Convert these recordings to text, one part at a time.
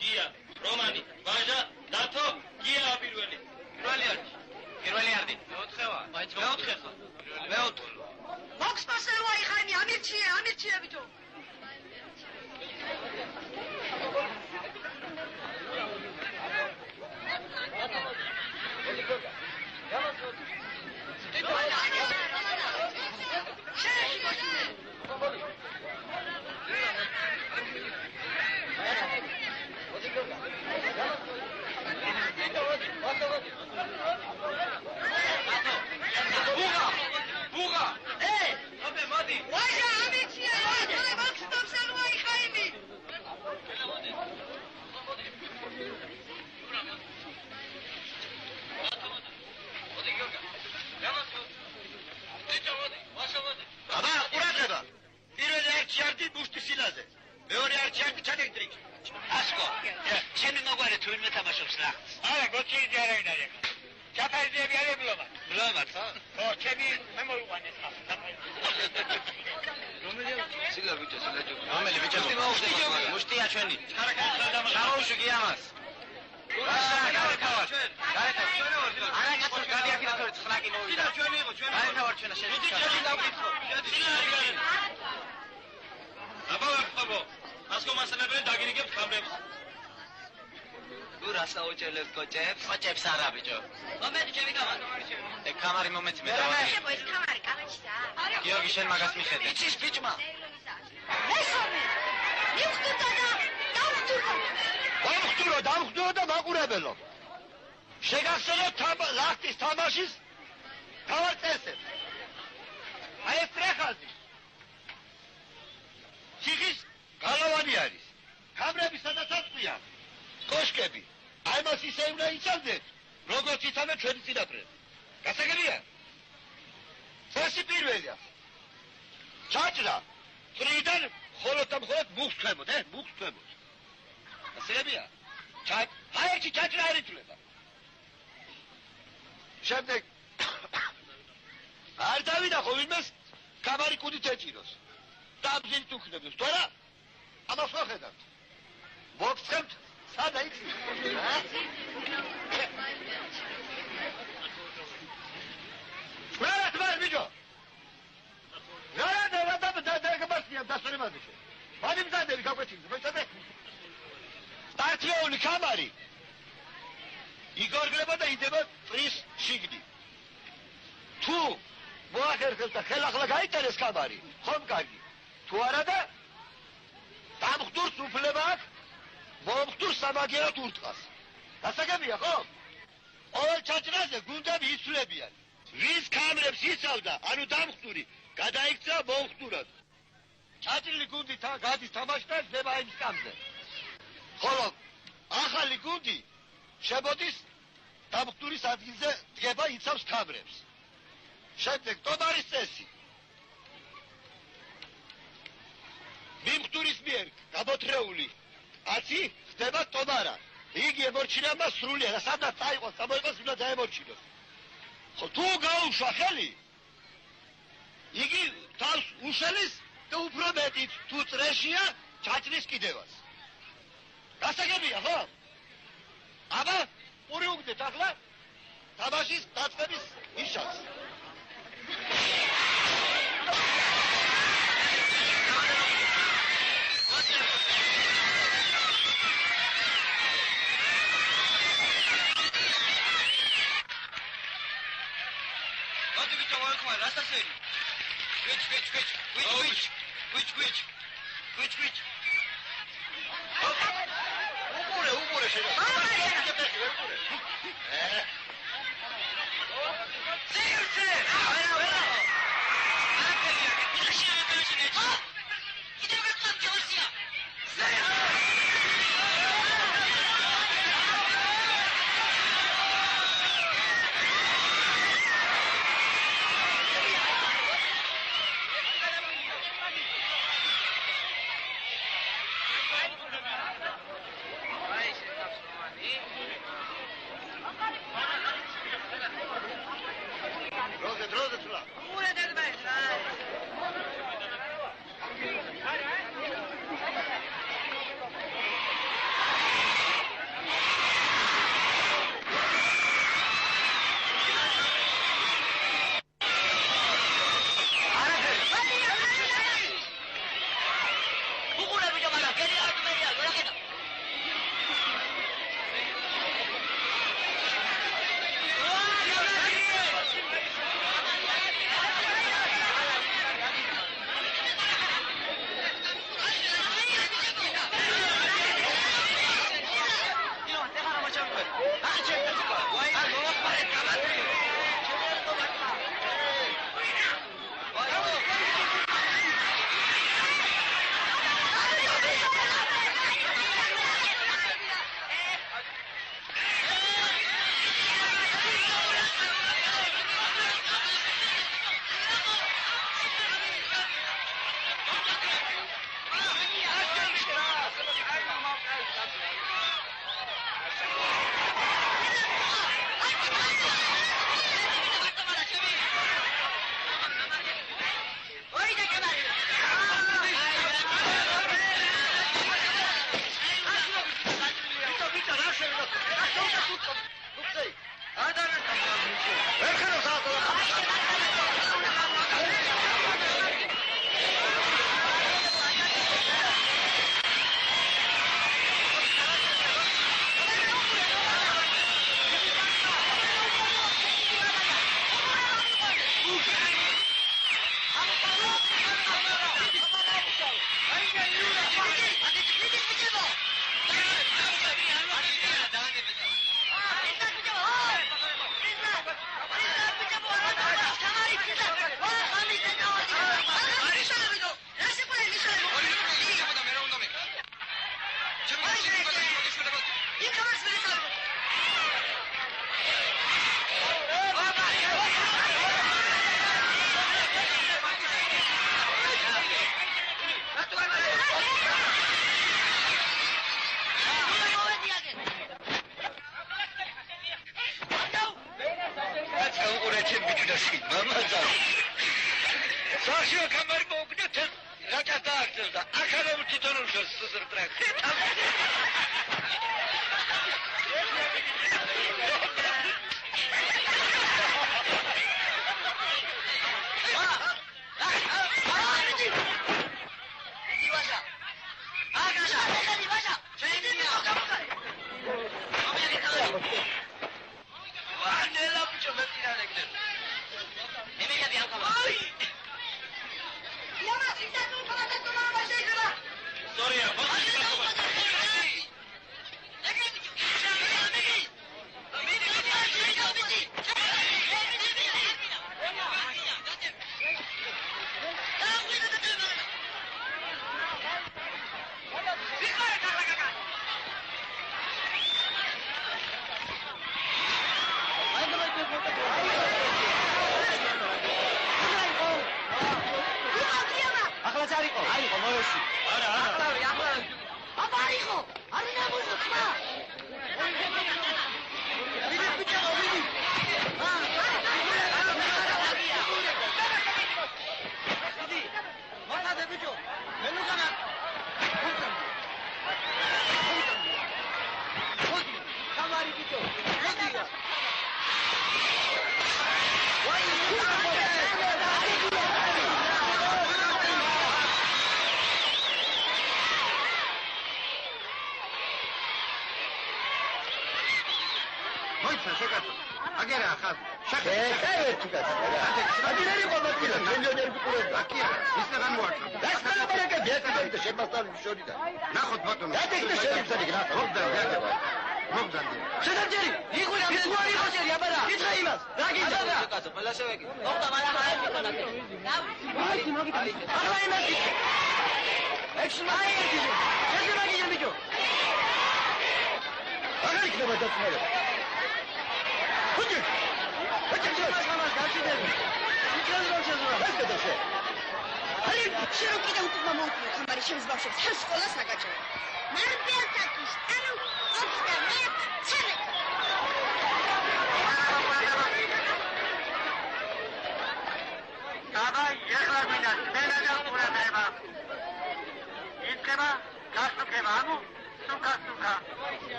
გია, რომანი, ვაჟა, დათო, გია პირველი. პირველი არდი. მეოთხევა. მეოთხე ხა. მეოთხე. მოქს პასელვა იხანი, ამირჩია ბიჭო. Coceps არა ბიჭო. მომენტი ჩემი გამარჯვება. კამარი მომენტი მე დავა. ეს კამარი კამარშია. გიორგი შენ მაგას მიხედე. იცის ბიჭმა. მესამე. მივხვდა და დავხვდო. დამხვდო და მაყურებელო. შეგახსენებთ ლახტის თამაშის თავარ წესებს. აი ეს ტრეხაზი. ციხის გალავანი არის. კამრები სადაც აწვია. კოშკები. აი მას ისე უნდა იცავდეთ, როგორც იცავენ ჩვენი წინაპრები. გასაგებია? წესი პირველია. ჩაჭრა. წრიდან მხოლოდ მუხს ქვემოთ, მუხს ქვემოთ. გასაგებია? აი ერთი ჩაჭრა არ ითვლება. შემდეგ არ დავიდა ხო ვინმეს კამარი კუდით ეჭიროს. დაბზინით უქნებდეს, თორა? ამას ვახედავთ. მოგცემთ სადა იცი? რა ბიჭო? რა გაბასია დასწრებადი. ვანი მზადები გაგვეჩინე, მეცადე. სტარტიული კამარი. იგორგლება და იდება წრის შიგნით. თუ მოახერხებს და ხელახლა გაიტერეს კამარი, ხომ კარგი. თუ არა და დამხტურს უფლება აქვს მომხტურ სამაგიეროდ ურტყას. გასაგებია ხო? ყოველ ჩაჭრაზე გუნდები იცვლებიან. ვის კამრებს იცავდა, ანუ დამხტური გადაიქცა მომხტურად. ჩაჭრილი გუნდი გადის თამაშთან დება იმ სკამზე. ხოლო ახალი გუნდი შემოდის დამხტურის ადგილზე დგება იცავს კამრებს. შემდეგ ტომარის წესი. მიმხტურის მიერ გამოთრეული აცი ხდება ტომარა. იგი ემორჩილა მას სრულიად და სადაც წაიყოს, წამოიყოს უნდა დაემორჩინოს. ხო თუ გაუშვა ხელი, იგი თავს უშელის და უფრო მეტიც თუ წრეშია ჩაჭრის კიდევას. გასაგებია ხო? აბა პური უგდეთ ახლა თამაშის დაწყების ნიშანს. Which? Upure şöyle. სახშია კამარი მოუგდეთ ეს რაკას დაახსენდა. ახალები თვითონ უშოს სუსრტრაქ.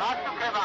Астукება